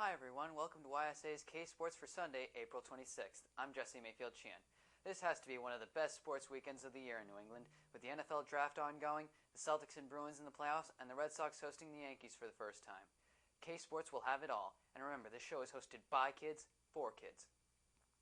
Hi everyone, welcome to YSA's Ksports for Sunday, April 26th. I'm Jesse Mayfield Sheehan. This has to be one of the best sports weekends of the year in New England, with the NFL draft ongoing, the Celtics and Bruins in the playoffs, and the Red Sox hosting the Yankees for the first time. Ksports will have it all, and remember, this show is hosted by kids, for kids.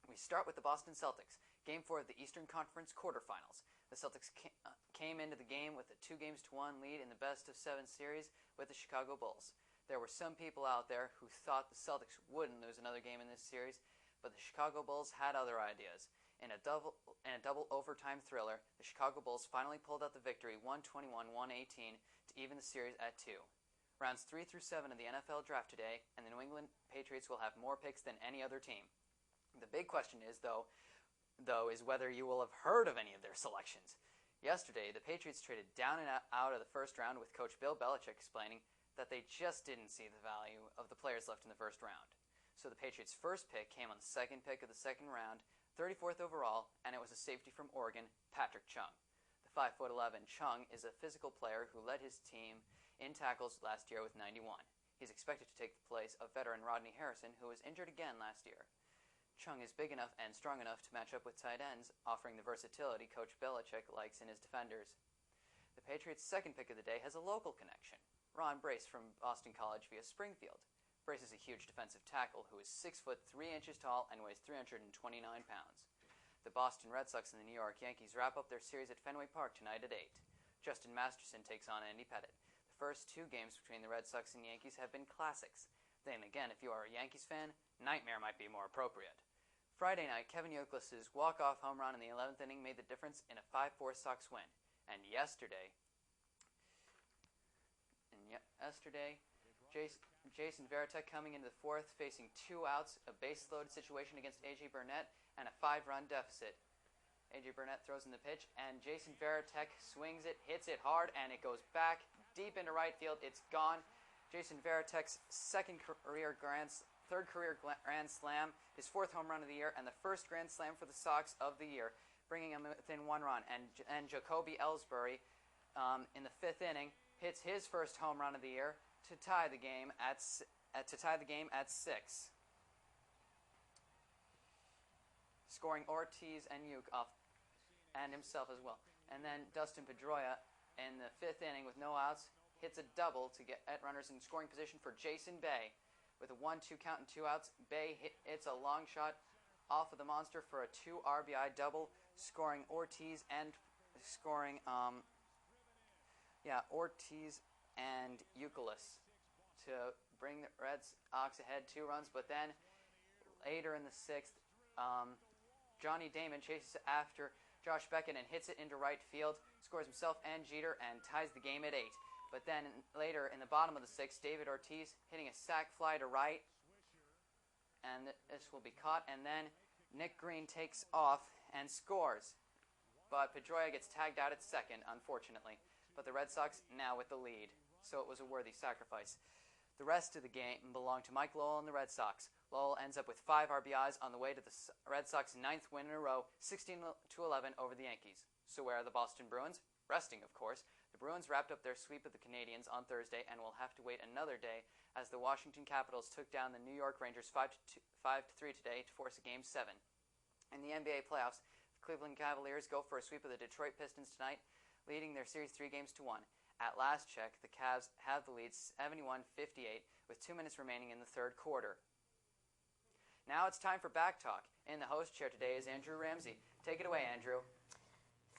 We start with the Boston Celtics, Game 4 of the Eastern Conference quarterfinals. The Celtics came into the game with a 2-1 lead in the best-of-7 series with the Chicago Bulls. There were some people out there who thought the Celtics wouldn't lose another game in this series, but the Chicago Bulls had other ideas. In a double overtime thriller, the Chicago Bulls finally pulled out the victory 121-118 to even the series at 2. Rounds 3 through 7 of the NFL draft today, and the New England Patriots will have more picks than any other team. The big question is, though, is whether you will have heard of any of their selections. Yesterday, the Patriots traded down and out of the first round with coach Bill Belichick explaining that they just didn't see the value of the players left in the first round. So the Patriots' first pick came on the second pick of the second round, 34th overall, and it was a safety from Oregon, Patrick Chung. The 5'11" Chung is a physical player who led his team in tackles last year with 91. He's expected to take the place of veteran Rodney Harrison, who was injured again last year. Chung is big enough and strong enough to match up with tight ends, offering the versatility Coach Belichick likes in his defenders. The Patriots' second pick of the day has a local connection. Ron Brace from Boston College via Springfield. Brace is a huge defensive tackle who is 6 foot 3 inches tall and weighs 329 pounds. The Boston Red Sox and the New York Yankees wrap up their series at Fenway Park tonight at 8. Justin Masterson takes on Andy Pettitte. The first two games between the Red Sox and Yankees have been classics. Then again, if you are a Yankees fan, nightmare might be more appropriate. Friday night, Kevin Youkilis's walk-off home run in the 11th inning made the difference in a 5-4 Sox win. And yesterday, Jason Varitek coming into the fourth, facing 2 outs, a base-loaded situation against A.J. Burnett, and a 5-run deficit. A.J. Burnett throws in the pitch, and Jason Varitek swings it, hits it hard, and it goes back deep into right field. It's gone. Jason Varitek's third career grand slam, his 4th home run of the year, and the first grand slam for the Sox of the year, bringing him within 1 run. And Jacoby Ellsbury, in the 5th inning, hits his first home run of the year to tie the game at 6, scoring Ortiz and Uke off, and himself as well. And then Dustin Pedroia in the 5th inning with no outs hits a double to get at runners in scoring position for Jason Bay. With a 1-2 count and 2 outs, Bay hits a long shot off of the monster for a 2 RBI double, scoring Ortiz and Youkilis to bring the Red Sox ahead 2 runs. But then later in the 6th, Johnny Damon chases after Josh Beckett and hits it into right field, scores himself and Jeter, and ties the game at 8. But then later in the bottom of the 6th, David Ortiz hitting a sac fly to right, and this will be caught. And then Nick Green takes off and scores. But Pedroia gets tagged out at second, unfortunately. But the Red Sox now with the lead, so it was a worthy sacrifice. The rest of the game belonged to Mike Lowell and the Red Sox. Lowell ends up with 5 RBIs on the way to the Red Sox' 9th win in a row, 16-11 over the Yankees. So where are the Boston Bruins? Resting, of course. The Bruins wrapped up their sweep of the Canadiens on Thursday and will have to wait another day as the Washington Capitals took down the New York Rangers 5-3 today to force a Game 7. In the NBA playoffs, the Cleveland Cavaliers go for a sweep of the Detroit Pistons tonight, leading their series 3-1. At last check, the Cavs have the lead 71-58 with 2 minutes remaining in the third quarter. Now it's time for Back Talk. In the host chair today is Andrew Ramsey. Take it away, Andrew.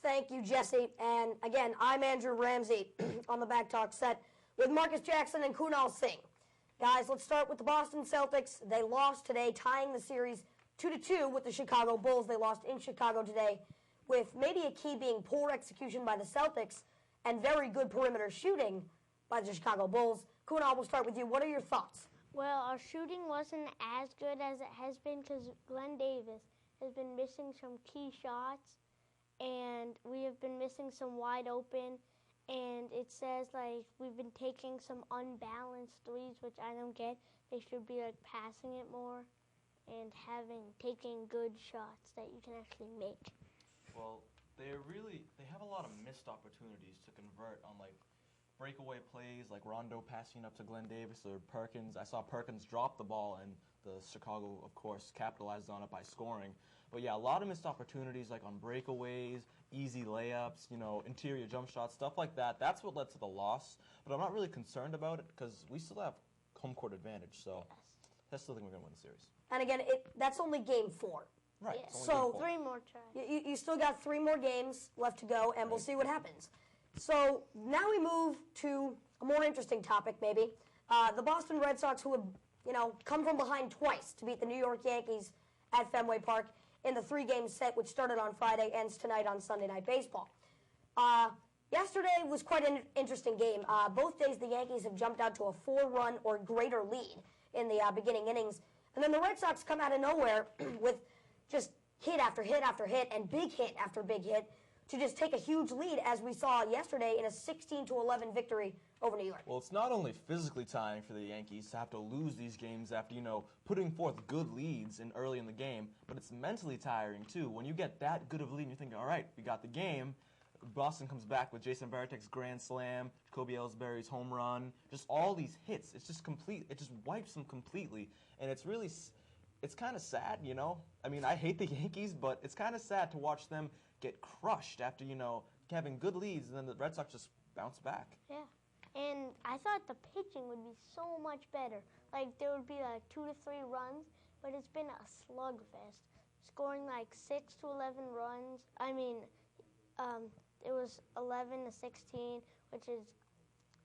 Thank you, Jesse. And again, I'm Andrew Ramsey on the Back Talk set with Marcus Jackson and Kunal Singh. Guys, let's start with the Boston Celtics. They lost today, tying the series 2-2 with the Chicago Bulls. They lost in Chicago today, with maybe a key being poor execution by the Celtics and very good perimeter shooting by the Chicago Bulls. Kunal, we'll start with you. What are your thoughts? Well, our shooting wasn't as good as it has been because Glenn Davis has been missing some key shots, and we have been missing some wide open, and it says, like, we've been taking some unbalanced threes, which I don't get. They should be, like, passing it more and taking good shots that you can actually make. Well, they have a lot of missed opportunities to convert on, like, breakaway plays like Rondo passing up to Glenn Davis or Perkins. I saw Perkins drop the ball, and the Chicago, of course, capitalized on it by scoring. But yeah, a lot of missed opportunities like on breakaways, easy layups, interior jump shots, stuff like that. That's what led to the loss. But I'm not really concerned about it because we still have home court advantage. So I still think we're going to win the series. And again, that's only game 4. Right. Yeah. So 3 more tries. You still got 3 more games left to go, and we'll see what happens. So now we move to a more interesting topic, maybe. The Boston Red Sox, who have, come from behind twice to beat the New York Yankees at Fenway Park in the 3-game set, which started on Friday, ends tonight on Sunday Night Baseball. Yesterday was quite an interesting game. Both days the Yankees have jumped out to a 4-run or greater lead in the beginning innings. And then the Red Sox come out of nowhere with just hit after hit after hit and big hit after big hit to just take a huge lead, as we saw yesterday in a 16-11 victory over New York. Well, it's not only physically tiring for the Yankees to have to lose these games after, putting forth good leads early in the game, but it's mentally tiring, too. When you get that good of a lead and you're thinking, all right, we got the game, Boston comes back with Jason Varitek's grand slam, Jacoby Ellsbury's home run, just all these hits. It's just complete. It just wipes them completely, and it's really, it's kind of sad, I mean, I hate the Yankees, but it's kind of sad to watch them get crushed after, having good leads, and then the Red Sox just bounce back. Yeah. And I thought the pitching would be so much better. Like, there would be like 2 to 3 runs, but it's been a slugfest. Scoring like 6 to 11 runs. I mean, it was 11 to 16, which is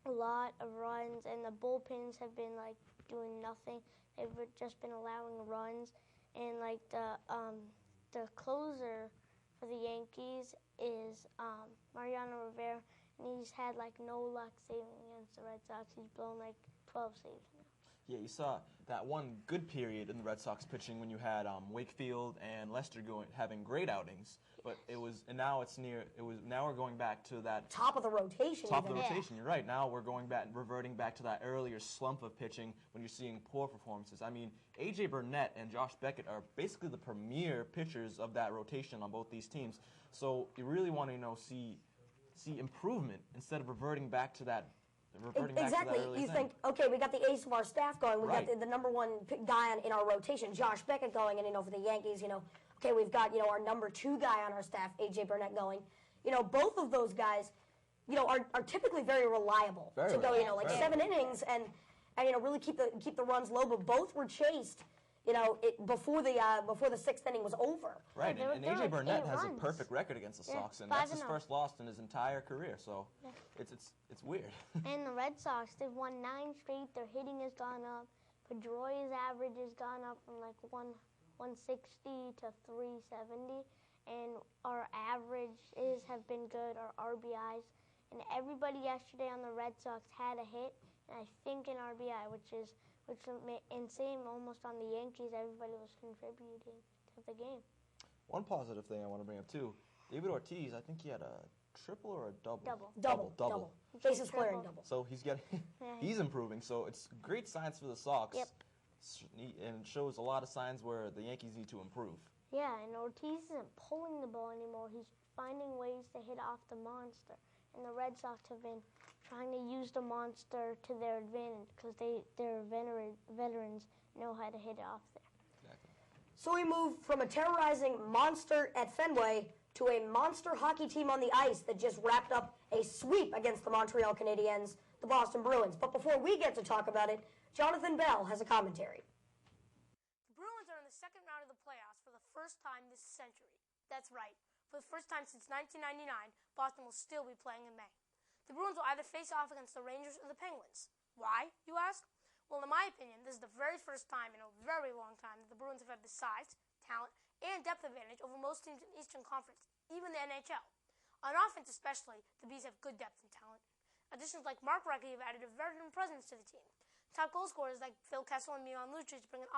a lot of runs, and the bullpens have been like doing nothing. They've just been allowing runs, and like the closer for the Yankees is Mariano Rivera, and he's had like no luck saving against the Red Sox. He's blown like 12 saves now. Yeah, you saw that one good period in the Red Sox pitching when you had Wakefield and Lester having great outings. But now we're going back to that top of the rotation. Top of the rotation. You're right. Now we're reverting back to that earlier slump of pitching when you're seeing poor performances. I mean, A.J. Burnett and Josh Beckett are basically the premier pitchers of that rotation on both these teams. So you really want to see improvement instead of reverting back to that. Exactly. You think, okay, we got the ace of our staff going. We got the number 1 guy in our rotation, Josh Beckett, going, and for the Yankees, okay, we've got our number 2 guy on our staff, A.J. Burnett, going. Both of those guys, are typically very reliable to go, like 7 innings and really keep the runs low. But both were chased, before the 6th inning was over. Right, and A.J. like Burnett 8 has runs. a perfect record against the Sox, and 5-0. that's his first loss in his entire career. So it's weird. And the Red Sox, they've won 9 straight. Their hitting has gone up. Pedroia's average has gone up from like 160 to 370, and our averages have been good, our RBIs. And everybody yesterday on the Red Sox had a hit, and I think an RBI, which insane almost on the Yankees. Everybody was contributing to the game. One positive thing I want to bring up too, David Ortiz, I think he had a triple or a double? Double. Bases clearing double. So he's improving. So it's great signs for the Sox. Yep. And it shows a lot of signs where the Yankees need to improve. Yeah, and Ortiz isn't pulling the ball anymore. He's finding ways to hit off the monster. And the Red Sox have been trying to use the monster to their advantage because their veterans know how to hit it off there. Exactly. So we move from a terrorizing monster at Fenway to a monster hockey team on the ice that just wrapped up a sweep against the Montreal Canadiens, the Boston Bruins. But before we get to talk about it, Jonathan Bell has a commentary. The Bruins are in the second round of the playoffs for the first time this century. That's right. For the first time since 1999, Boston will still be playing in May. The Bruins will either face off against the Rangers or the Penguins. Why, you ask? Well, in my opinion, this is the very first time in a very long time that the Bruins have had the size, talent, and depth advantage over most teams in the Eastern Conference, even the NHL. On offense especially, the Bees have good depth and talent. Additions like Mark Recchi have added a veteran presence to the team. Top goal scorers like Phil Kessel and Milan Lucic bring an